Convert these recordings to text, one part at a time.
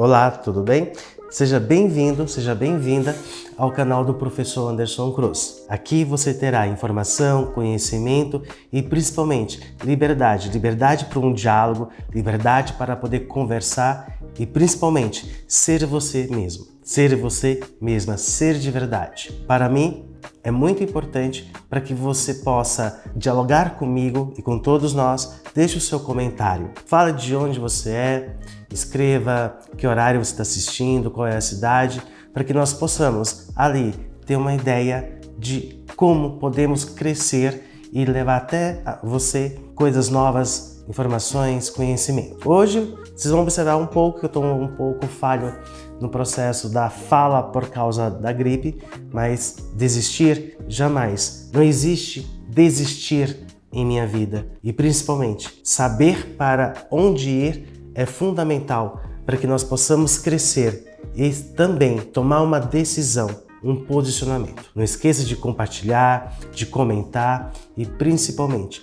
Olá, tudo bem? Seja bem-vindo, seja bem-vinda ao canal do Professor Anderson Cruz. Aqui você terá informação, conhecimento e principalmente liberdade. Liberdade para um diálogo, liberdade para poder conversar e principalmente ser você mesmo. Ser você mesma, ser de verdade. Para mim, é muito importante para que você possa dialogar comigo e com todos nós. Deixe o seu comentário. Fala de onde você é, escreva que horário você está assistindo, qual é a cidade, para que nós possamos ali ter uma ideia de como podemos crescer e levar até você coisas novas, informações, conhecimento. Hoje, vocês vão observar um pouco que eu estou um pouco falho no processo da fala por causa da gripe, mas desistir jamais. Não existe desistir em minha vida e principalmente saber para onde ir é fundamental para que nós possamos crescer e também tomar uma decisão, um posicionamento. Não esqueça de compartilhar, de comentar e principalmente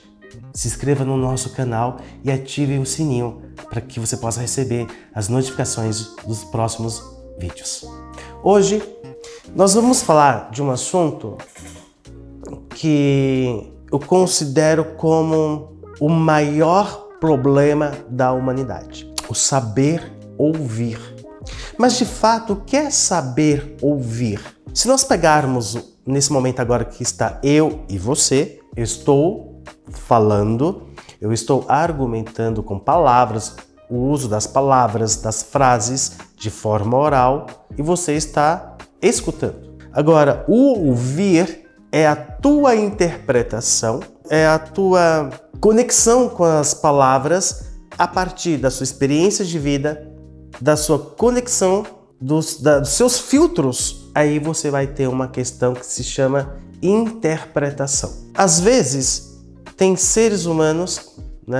se inscreva no nosso canal e ative o sininho para que você possa receber as notificações dos próximos vídeos. Hoje nós vamos falar de um assunto que eu considero como o maior problema da humanidade: o saber ouvir. Mas de fato, o que é saber ouvir? Se nós pegarmos nesse momento agora que está eu e você, eu estou falando, eu estou argumentando com palavras, o uso das palavras, das frases de forma oral e você está escutando. Agora, o ouvir é a tua interpretação, é a tua conexão com as palavras a partir da sua experiência de vida, da sua conexão, dos seus filtros. Aí você vai ter uma questão que se chama interpretação. Às vezes, tem seres humanos,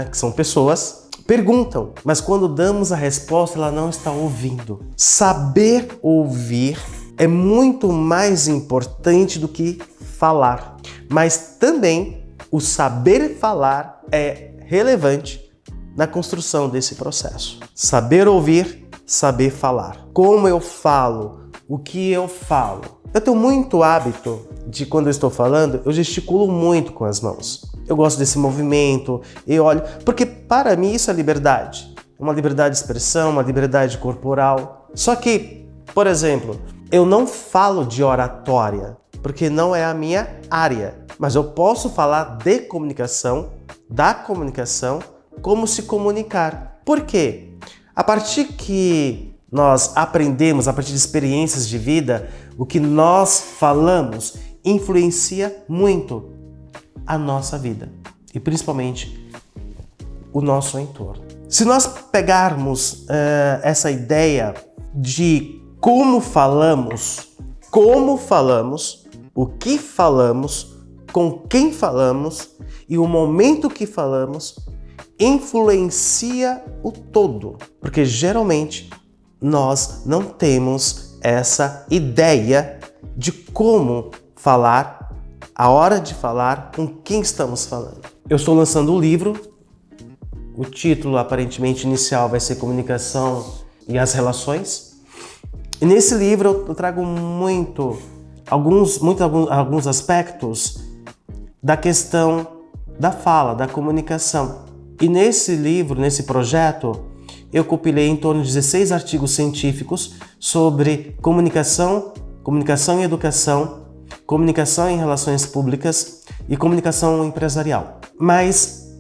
que são pessoas, perguntam, mas quando damos a resposta, ela não está ouvindo. Saber ouvir é muito mais importante do que falar, mas também o saber falar é relevante na construção desse processo. Saber ouvir, saber falar. Como eu falo, o que eu falo. Eu tenho muito hábito de, quando eu estou falando, eu gesticulo muito com as mãos. Eu gosto desse movimento, eu olho, porque para mim isso é liberdade. Uma liberdade de expressão, uma liberdade corporal. Só que, por exemplo, eu não falo de oratória, porque não é a minha área. Mas eu posso falar de comunicação, da comunicação, como se comunicar. Por quê? A partir que nós aprendemos, a partir de experiências de vida, o que nós falamos influencia muito a nossa vida e principalmente o nosso entorno. Se nós pegarmos essa ideia de como falamos, o que falamos, com quem falamos e o momento que falamos, influencia o todo, porque geralmente nós não temos essa ideia de como falar, a hora de falar, com quem estamos falando. Eu estou lançando um livro, o título aparentemente inicial vai ser Comunicação e as Relações, e nesse livro eu trago alguns aspectos da questão da fala, da comunicação. E nesse livro, nesse projeto, eu compilei em torno de 16 artigos científicos sobre comunicação, comunicação em educação, comunicação em relações públicas e comunicação empresarial. Mas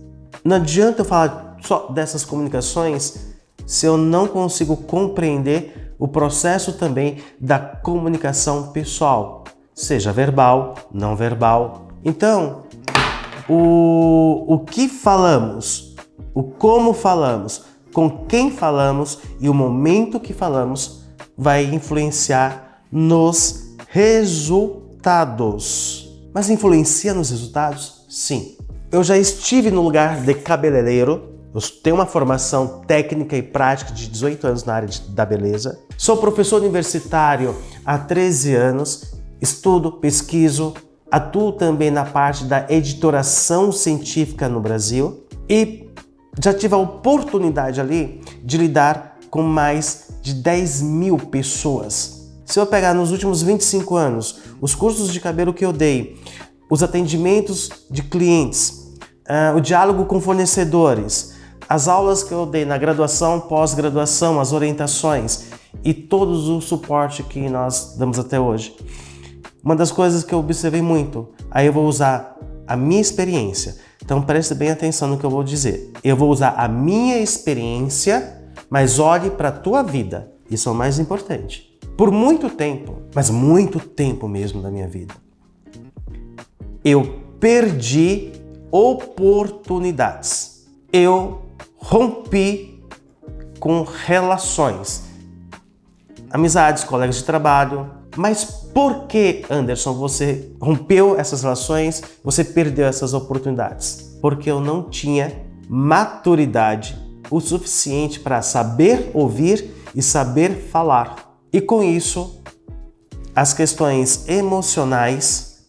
não adianta eu falar só dessas comunicações se eu não consigo compreender o processo também da comunicação pessoal, seja verbal, não verbal. Então, o que falamos, o como falamos, com quem falamos e o momento que falamos vai influenciar nos resultados. Mas influencia nos resultados? Sim. Eu já estive no lugar de cabeleireiro, eu tenho uma formação técnica e prática de 18 anos na área da beleza. Sou professor universitário há 13 anos, estudo, pesquiso, atuo também na parte da editoração científica no Brasil e já tive a oportunidade ali de lidar com mais de 10.000 pessoas. Se eu pegar nos últimos 25 anos, os cursos de cabelo que eu dei, os atendimentos de clientes, o diálogo com fornecedores, as aulas que eu dei na graduação, pós-graduação, as orientações e todo o suporte que nós damos até hoje. Uma das coisas que eu observei muito, aí eu vou usar a minha experiência. Então preste bem atenção no que eu vou dizer. Eu vou usar a minha experiência, mas olhe para a tua vida. Isso é o mais importante. Por muito tempo, mas muito tempo mesmo da minha vida, eu perdi oportunidades. Eu rompi com relações, amizades, colegas de trabalho. Mas por que, Anderson, você rompeu essas relações, você perdeu essas oportunidades? Porque eu não tinha maturidade o suficiente para saber ouvir e saber falar. E com isso, as questões emocionais,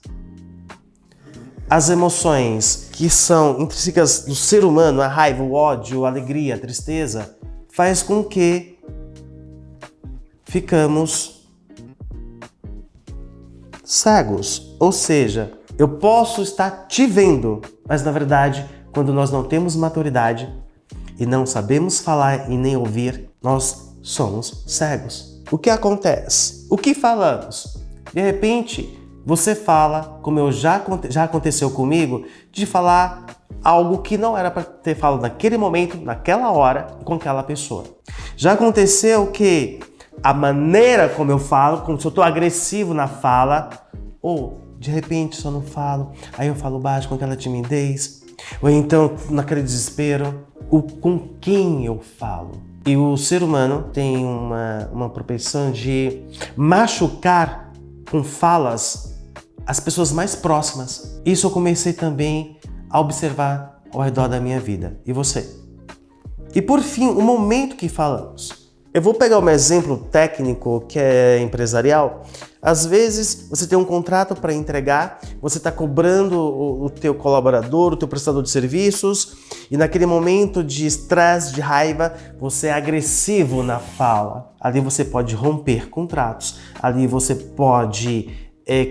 as emoções que são intrínsecas do ser humano, a raiva, o ódio, a alegria, a tristeza, faz com que ficamos cegos. Ou seja, eu posso estar te vendo, mas na verdade, quando nós não temos maturidade e não sabemos falar e nem ouvir, nós somos cegos. O que acontece? O que falamos? De repente, você fala, como já aconteceu comigo, de falar algo que não era para ter falado naquele momento, naquela hora, com aquela pessoa. Já aconteceu que a maneira como eu falo, como se eu estou agressivo na fala, ou de repente só não falo, aí eu falo baixo com aquela timidez, ou então naquele desespero, com quem eu falo. E o ser humano tem uma propensão de machucar com falas as pessoas mais próximas. Isso eu comecei também a observar ao redor da minha vida. E você? E por fim, o momento que falamos. Eu vou pegar um exemplo técnico que é empresarial. Às vezes você tem um contrato para entregar, você está cobrando o teu colaborador, o teu prestador de serviços, e naquele momento de estresse, de raiva, você é agressivo na fala. Ali você pode romper contratos, ali você pode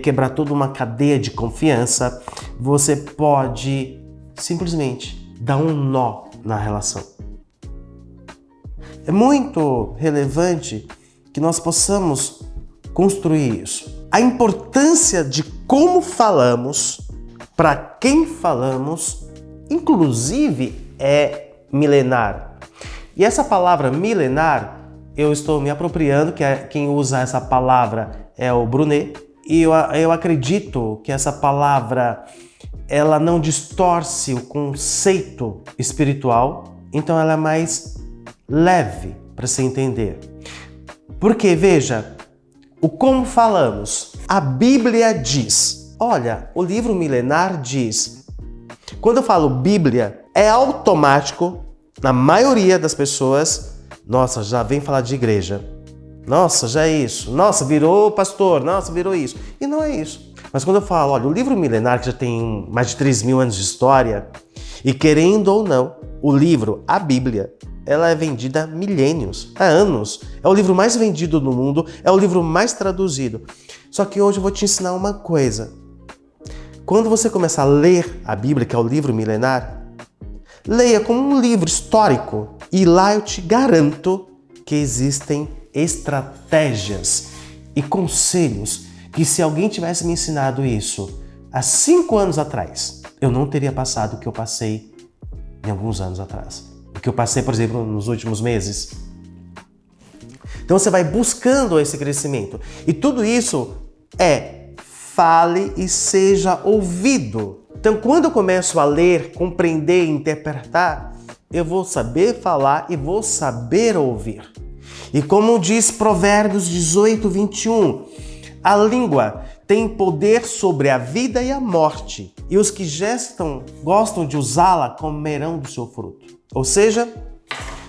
quebrar toda uma cadeia de confiança, você pode simplesmente dar um nó na relação. É muito relevante que nós possamos construir isso. A importância de como falamos, para quem falamos, inclusive é milenar. E essa palavra milenar, eu estou me apropriando, que quem usa essa palavra é o Brunet, e eu acredito que essa palavra ela não distorce o conceito espiritual, então ela é mais leve para se entender. Porque, veja, o como falamos. A Bíblia diz, olha, o livro milenar diz, quando eu falo Bíblia, é automático, na maioria das pessoas, nossa, já vem falar de igreja. Nossa, já é isso. Nossa, virou pastor. Nossa, virou isso. E não é isso. Mas quando eu falo, olha, o livro milenar, que já tem mais de 3.000 anos de história, e querendo ou não, o livro, a Bíblia, ela é vendida há milênios, há anos. É o livro mais vendido no mundo, é o livro mais traduzido. Só que hoje eu vou te ensinar uma coisa. Quando você começar a ler a Bíblia, que é o livro milenar, leia como um livro histórico. E lá eu te garanto que existem estratégias e conselhos que se alguém tivesse me ensinado isso há 5 anos atrás, eu não teria passado o que eu passei em alguns anos atrás. O que eu passei, por exemplo, nos últimos meses. Então você vai buscando esse crescimento. E tudo isso fale e seja ouvido. Então quando eu começo a ler, compreender e interpretar, eu vou saber falar e vou saber ouvir. E como diz Provérbios 18, 21, a língua tem poder sobre a vida e a morte, e os que gostam de usá-la comerão do seu fruto. Ou seja,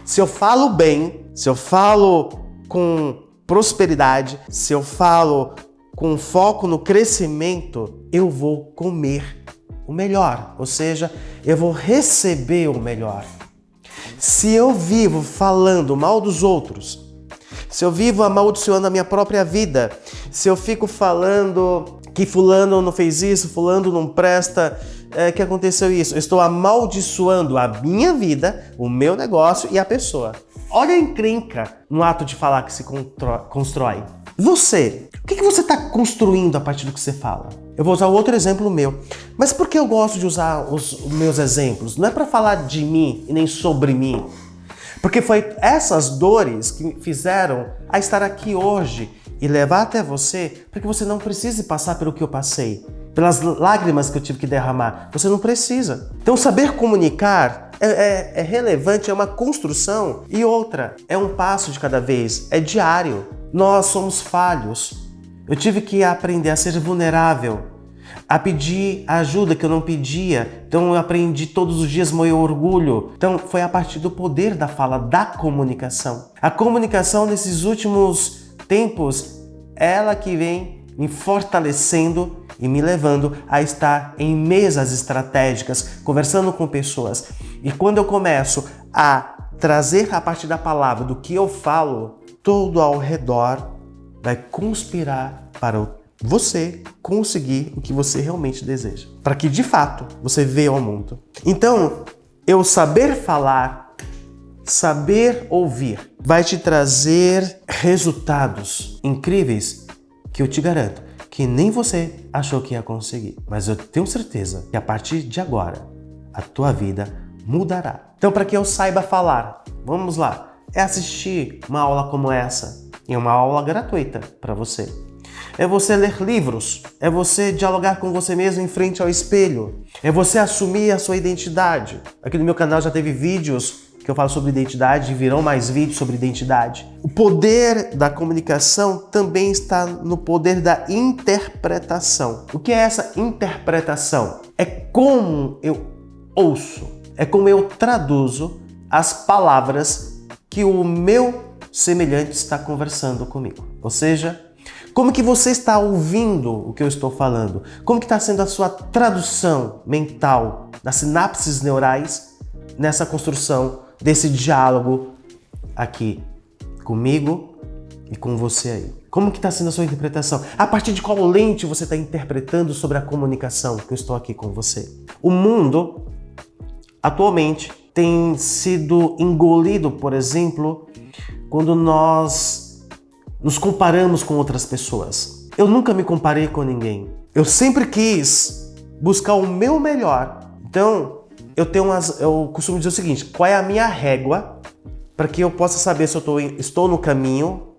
se eu falo bem, se eu falo com prosperidade, se eu falo com foco no crescimento, eu vou comer o melhor, ou seja, eu vou receber o melhor. Se eu vivo falando mal dos outros, se eu vivo amaldiçoando a minha própria vida, se eu fico falando que fulano não fez isso, fulano não presta, que aconteceu isso, eu estou amaldiçoando a minha vida, o meu negócio e a pessoa. Olha a encrenca no ato de falar que se constrói. Você, o que você está construindo a partir do que você fala? Eu vou usar outro exemplo meu. Mas por que eu gosto de usar os meus exemplos? Não é para falar de mim e nem sobre mim. Porque foi essas dores que me fizeram a estar aqui hoje e levar até você para que você não precise passar pelo que eu passei, pelas lágrimas que eu tive que derramar. Você não precisa. Então, saber comunicar é relevante, é uma construção. E outra, é um passo de cada vez, é diário. Nós somos falhos. Eu tive que aprender a ser vulnerável, a pedir ajuda que eu não pedia. Então eu aprendi todos os dias meu orgulho. Então foi a partir do poder da fala, da comunicação. A comunicação nesses últimos tempos, ela que vem me fortalecendo e me levando a estar em mesas estratégicas, conversando com pessoas. E quando eu começo a trazer a partir da palavra, do que eu falo, todo ao redor vai conspirar para você conseguir o que você realmente deseja. Para que, de fato, você veja ao mundo. Então, eu saber falar, saber ouvir, vai te trazer resultados incríveis que eu te garanto que nem você achou que ia conseguir. Mas eu tenho certeza que a partir de agora, a tua vida mudará. Então, para que eu saiba falar, vamos lá. É assistir uma aula como essa, e uma aula gratuita para você. É você ler livros, é você dialogar com você mesmo em frente ao espelho, é você assumir a sua identidade. Aqui no meu canal já teve vídeos que eu falo sobre identidade e virão mais vídeos sobre identidade. O poder da comunicação também está no poder da interpretação. O que é essa interpretação? É como eu ouço, é como eu traduzo as palavras que o meu semelhante está conversando comigo. Ou seja, como que você está ouvindo o que eu estou falando? Como que está sendo a sua tradução mental das sinapses neurais nessa construção desse diálogo aqui comigo e com você aí? Como que está sendo a sua interpretação? A partir de qual lente você está interpretando sobre a comunicação que eu estou aqui com você? O mundo, atualmente, tem sido engolido, por exemplo, quando nós nos comparamos com outras pessoas. Eu nunca me comparei com ninguém. Eu sempre quis buscar o meu melhor. Então, eu costumo dizer o seguinte: qual é a minha régua para que eu possa saber se eu estou no caminho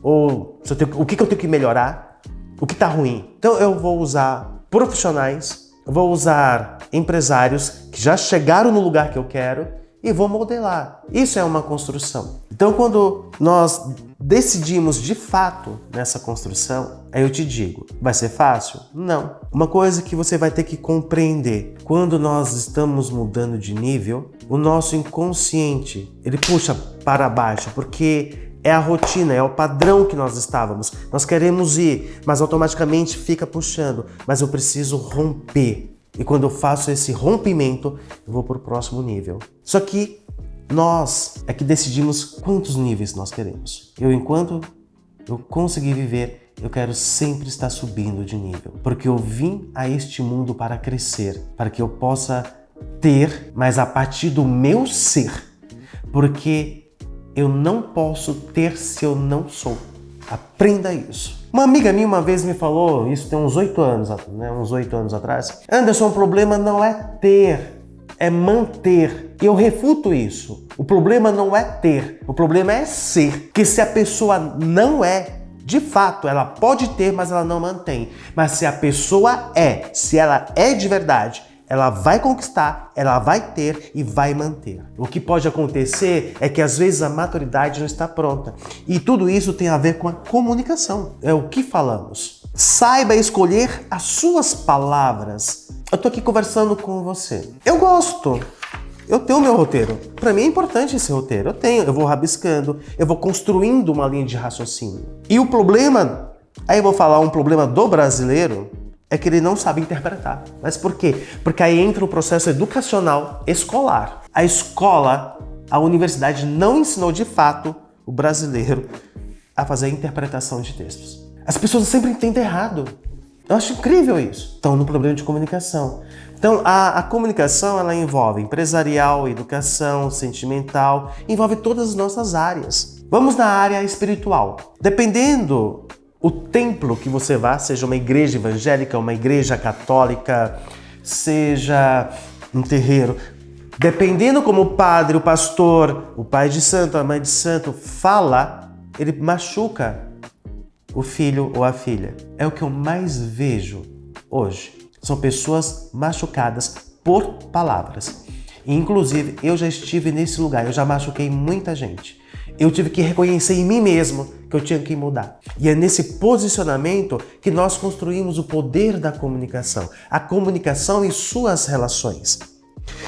ou se o que eu tenho que melhorar, o que está ruim. Então, eu vou usar profissionais, eu vou usar empresários que já chegaram no lugar que eu quero e vou modelar. Isso é uma construção. Então, quando nós decidimos de fato nessa construção, aí eu te digo, vai ser fácil? Não. Uma coisa que você vai ter que compreender: quando nós estamos mudando de nível, o nosso inconsciente, ele puxa para baixo, porque é a rotina, é o padrão que nós estávamos. Nós queremos ir, mas automaticamente fica puxando. Mas eu preciso romper. E quando eu faço esse rompimento, eu vou para o próximo nível. Só que nós é que decidimos quantos níveis nós queremos. Enquanto eu conseguir viver, eu quero sempre estar subindo de nível. Porque eu vim a este mundo para crescer, para que eu possa ter, mas a partir do meu ser. Porque eu não posso ter se eu não sou. Aprenda isso. Uma amiga minha uma vez me falou, isso tem uns 8 anos, né? Uns 8 anos atrás: Anderson, o problema não é ter, é manter. E eu refuto isso. O problema não é ter, o problema é ser. Porque se a pessoa não é, de fato, ela pode ter, mas ela não mantém. Mas se a pessoa é, se ela é de verdade, ela vai conquistar, ela vai ter e vai manter. O que pode acontecer é que às vezes a maturidade não está pronta. E tudo isso tem a ver com a comunicação. É o que falamos. Saiba escolher as suas palavras. Eu tô aqui conversando com você. Eu gosto. Eu tenho o meu roteiro. Para mim é importante esse roteiro. Eu vou rabiscando, eu vou construindo uma linha de raciocínio. E o problema, aí eu vou falar um problema do brasileiro, é que ele não sabe interpretar. Mas por quê? Porque aí entra o processo educacional escolar. A escola, a universidade não ensinou de fato o brasileiro a fazer a interpretação de textos. As pessoas sempre entendem errado. Eu acho incrível isso. Estão no problema de comunicação. Então, a comunicação, ela envolve empresarial, educação, sentimental, envolve todas as nossas áreas. Vamos na área espiritual. Dependendo o templo que você vá, seja uma igreja evangélica, uma igreja católica, seja um terreiro, dependendo como o padre, o pastor, o pai de santo, a mãe de santo fala, ele machuca o filho ou a filha. É o que eu mais vejo hoje. São pessoas machucadas por palavras. E, inclusive, eu já estive nesse lugar, eu já machuquei muita gente. Eu tive que reconhecer em mim mesmo que eu tinha que mudar. E é nesse posicionamento que nós construímos o poder da comunicação. A comunicação e suas relações.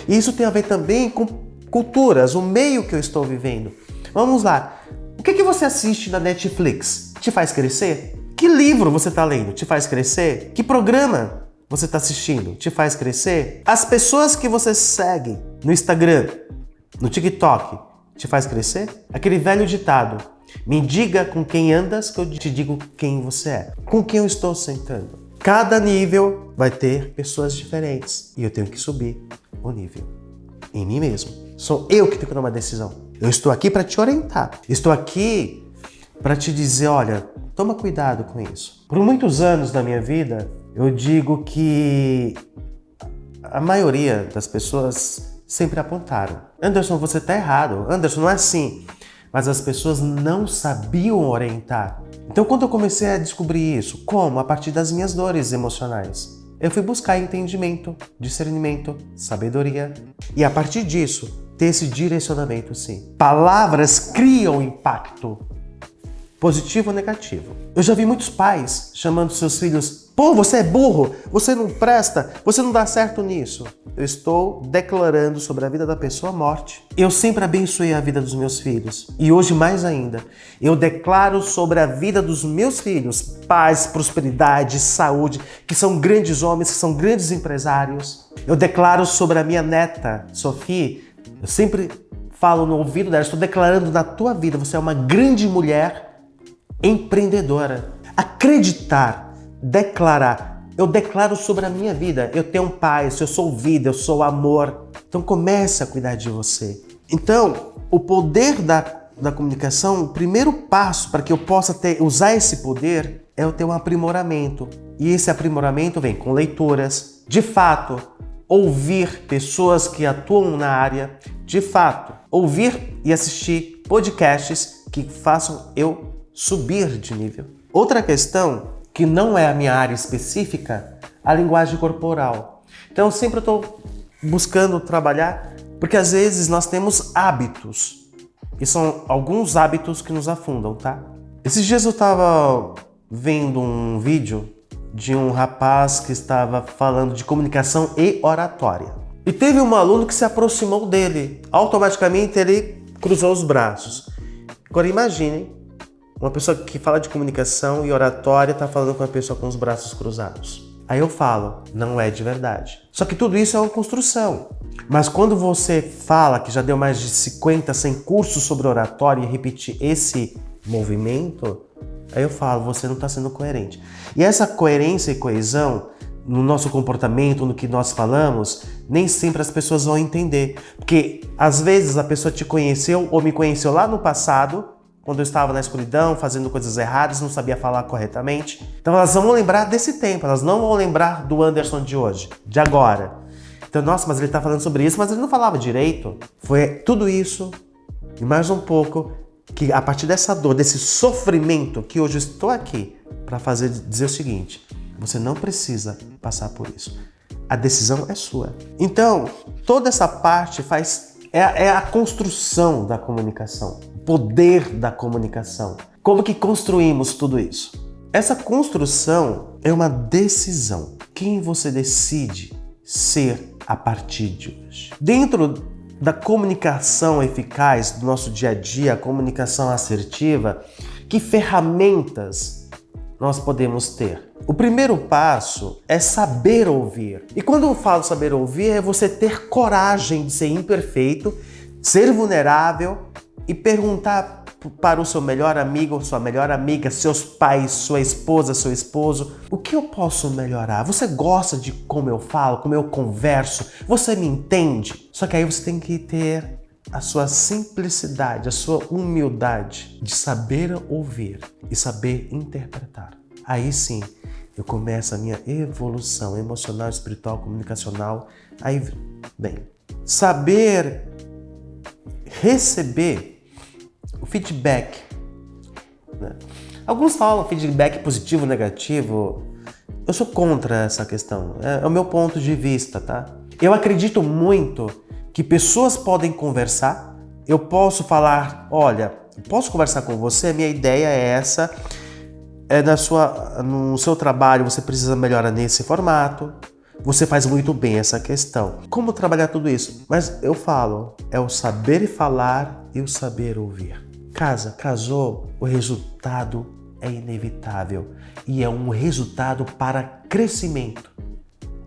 E isso tem a ver também com culturas, o meio que eu estou vivendo. Vamos lá. O que você assiste na Netflix? Te faz crescer? Que livro você está lendo? Te faz crescer? Que programa você está assistindo? Te faz crescer? As pessoas que você segue no Instagram, no TikTok, te faz crescer? Aquele velho ditado: me diga com quem andas que eu te digo quem você é. Com quem eu estou sentando? Cada nível vai ter pessoas diferentes e eu tenho que subir o nível em mim mesmo. Sou eu que tenho que tomar decisão. Eu estou aqui para te orientar. Estou aqui para te dizer, olha, toma cuidado com isso. Por muitos anos da minha vida, eu digo que a maioria das pessoas sempre apontaram. Anderson, você está errado. Anderson, não é assim. Mas as pessoas não sabiam orientar. Então, quando eu comecei a descobrir isso, como? A partir das minhas dores emocionais. Eu fui buscar entendimento, discernimento, sabedoria. E a partir disso, ter esse direcionamento, sim. Palavras criam impacto, positivo ou negativo. Eu já vi muitos pais chamando seus filhos: pô, você é burro, você não presta, você não dá certo nisso. Eu estou declarando sobre a vida da pessoa a morte. Eu sempre abençoei a vida dos meus filhos. E hoje mais ainda, eu declaro sobre a vida dos meus filhos paz, prosperidade, saúde, que são grandes homens, que são grandes empresários. Eu declaro sobre a minha neta, Sofia, eu sempre falo no ouvido dela, estou declarando na tua vida, você é uma grande mulher empreendedora. Acreditar, declarar. Eu declaro sobre a minha vida. Eu tenho paz, eu sou vida, eu sou amor. Então comece a cuidar de você. Então, o poder da comunicação, o primeiro passo para que eu possa usar esse poder é eu ter um aprimoramento. E esse aprimoramento vem com leituras. De fato, ouvir pessoas que atuam na área. De fato, ouvir e assistir podcasts que façam eu subir de nível. Outra questão, que não é a minha área específica, a linguagem corporal. Então, sempre eu estou buscando trabalhar, porque às vezes nós temos hábitos, e são alguns hábitos que nos afundam, tá? Esses dias eu estava vendo um vídeo de um rapaz que estava falando de comunicação e oratória. E teve um aluno que se aproximou dele. Automaticamente ele cruzou os braços. Agora imaginem, uma pessoa que fala de comunicação e oratória está falando com uma pessoa com os braços cruzados. Aí eu falo, não é de verdade. Só que tudo isso é uma construção. Mas quando você fala que já deu mais de 50, 100 cursos sobre oratória e repetir esse movimento, aí eu falo, você não está sendo coerente. E essa coerência e coesão no nosso comportamento, no que nós falamos, nem sempre as pessoas vão entender. Porque às vezes a pessoa te conheceu ou me conheceu lá no passado, quando eu estava na escuridão, fazendo coisas erradas, não sabia falar corretamente. Então elas vão lembrar desse tempo, elas não vão lembrar do Anderson de hoje, de agora. Então, nossa, mas ele está falando sobre isso, mas ele não falava direito. Foi tudo isso e mais um pouco que a partir dessa dor, desse sofrimento que hoje eu estou aqui para dizer o seguinte: você não precisa passar por isso. A decisão é sua. Então, toda essa parte é a construção da comunicação, o poder da comunicação. Como que construímos tudo isso? Essa construção é uma decisão. Quem você decide ser a partir de hoje? Dentro da comunicação eficaz do nosso dia a dia, a comunicação assertiva, que ferramentas nós podemos ter? O primeiro passo é saber ouvir. E quando eu falo saber ouvir, é você ter coragem de ser imperfeito, ser vulnerável e perguntar para o seu melhor amigo, sua melhor amiga, seus pais, sua esposa, seu esposo. O que eu posso melhorar? Você gosta de como eu falo, como eu converso? Você me entende? Só que aí você tem que ter a sua simplicidade, a sua humildade de saber ouvir e saber interpretar. Aí sim, eu começo a minha evolução emocional, espiritual, comunicacional. Aí, bem, saber receber o feedback, né? Alguns falam feedback positivo, negativo. Eu sou contra essa questão. É o meu ponto de vista, tá? Eu acredito muito que pessoas podem conversar. Eu posso falar, olha, eu posso conversar com você, a minha ideia é essa. No seu trabalho você precisa melhorar nesse formato. Você faz muito bem essa questão. Como trabalhar tudo isso? Mas eu falo, é o saber falar e o saber ouvir. Casou, o resultado é inevitável e é um resultado para crescimento.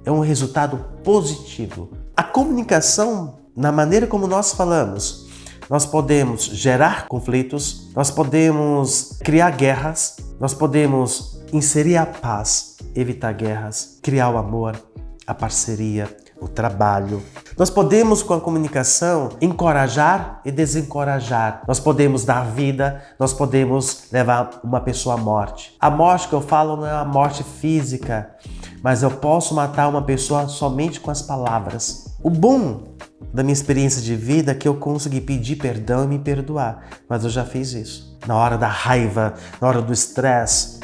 É um resultado positivo. A comunicação, na maneira como nós falamos, nós podemos gerar conflitos, nós podemos criar guerras, nós podemos inserir a paz, evitar guerras, criar o amor, a parceria, o trabalho. Nós podemos, com a comunicação, encorajar e desencorajar. Nós podemos dar vida, nós podemos levar uma pessoa à morte. A morte que eu falo não é a morte física, mas eu posso matar uma pessoa somente com as palavras. O bom da minha experiência de vida é que eu consegui pedir perdão e me perdoar, mas eu já fiz isso. Na hora da raiva, na hora do estresse,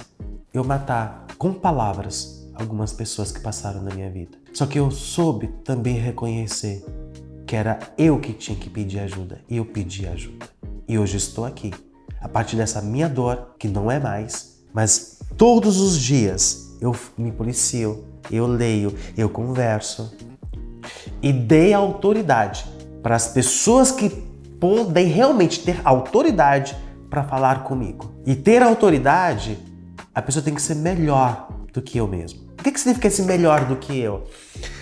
eu matar com palavras algumas pessoas que passaram na minha vida. Só que eu soube também reconhecer que era eu que tinha que pedir ajuda. E eu pedi ajuda. E hoje estou aqui. A partir dessa minha dor, que não é mais, mas todos os dias eu me policio, eu leio, eu converso. E dei autoridade para as pessoas que podem realmente ter autoridade para falar comigo. E ter autoridade, a pessoa tem que ser melhor do que eu mesmo. O que significa ser melhor do que eu?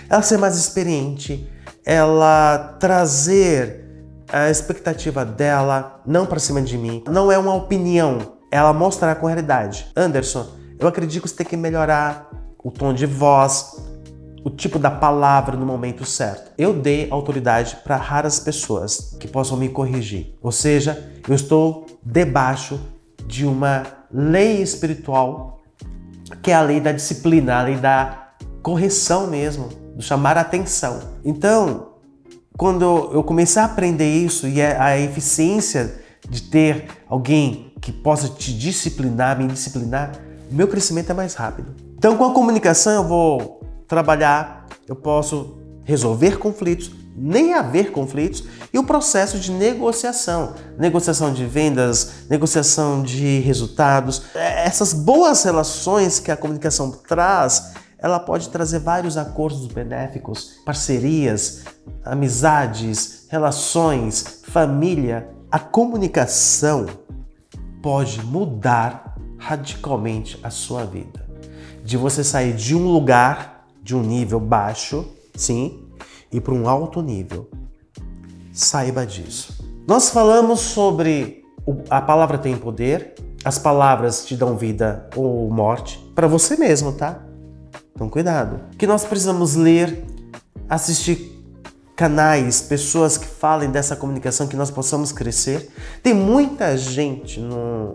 Ela ser mais experiente, ela trazer a expectativa dela não para cima de mim. Não é uma opinião, ela mostrar com a realidade. Anderson, eu acredito que você tem que melhorar o tom de voz, o tipo da palavra no momento certo. Eu dei autoridade para raras pessoas que possam me corrigir. Ou seja, eu estou debaixo de uma lei espiritual, que é a lei da disciplina, a lei da correção mesmo, do chamar a atenção. Então, quando eu comecei a aprender isso e a eficiência de ter alguém que possa te disciplinar, me disciplinar, o meu crescimento é mais rápido. Então, com a comunicação eu vou trabalhar, eu posso resolver conflitos, nem haver conflitos, e o processo de negociação de vendas, negociação de resultados. Essas boas relações que a comunicação traz, ela pode trazer vários acordos benéficos, parcerias, amizades, relações, família. A comunicação pode mudar radicalmente a sua vida. De você sair de um lugar, de um nível baixo, sim, e para um alto nível. Saiba disso. Nós falamos sobre a palavra tem poder, as palavras te dão vida ou morte, para você mesmo, tá? Então cuidado. Que nós precisamos ler, assistir canais, pessoas que falem dessa comunicação, que nós possamos crescer. Tem muita gente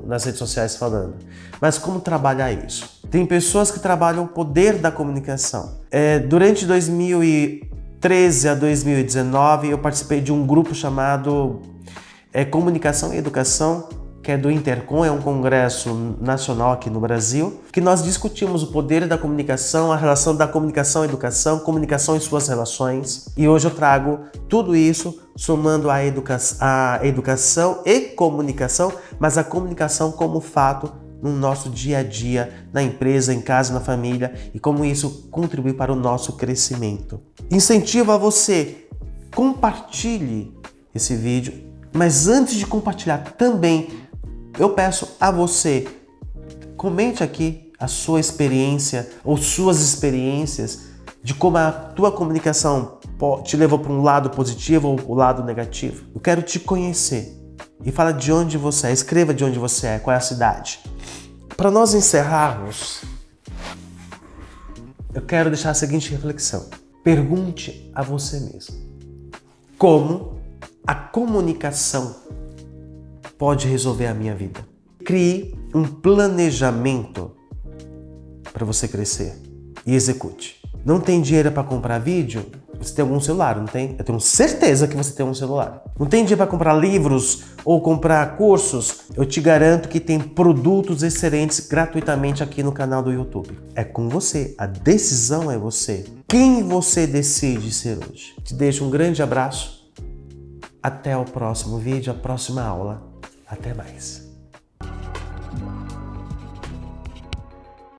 nas redes sociais falando, mas como trabalhar isso? Tem pessoas que trabalham o poder da comunicação. Durante 2013 a 2019, eu participei de um grupo chamado Comunicação e Educação, que é do Intercom, é um congresso nacional aqui no Brasil, que nós discutimos o poder da comunicação, a relação da comunicação e educação, comunicação e suas relações. E hoje eu trago tudo isso, somando a educação e comunicação, mas a comunicação como fato no nosso dia a dia, na empresa, em casa, na família, e como isso contribui para o nosso crescimento. Incentivo a você, compartilhe esse vídeo, mas antes de compartilhar também, eu peço a você, comente aqui a sua experiência ou suas experiências de como a tua comunicação te levou para um lado positivo ou o lado negativo. Eu quero te conhecer. e fala de onde você é. Escreva de onde você é, qual é a cidade. Para nós encerrarmos, eu quero deixar a seguinte reflexão. Pergunte a você mesmo: como a comunicação pode resolver a minha vida? Crie um planejamento para você crescer e execute. Não tem dinheiro para comprar vídeo? Você tem algum celular, não tem? Eu tenho certeza que você tem um celular. Não tem dinheiro para comprar livros ou comprar cursos? Eu te garanto que tem produtos excelentes gratuitamente aqui no canal do YouTube. É com você, a decisão é você. Quem você decide ser hoje? Te deixo um grande abraço. Até o próximo vídeo, a próxima aula. Até mais.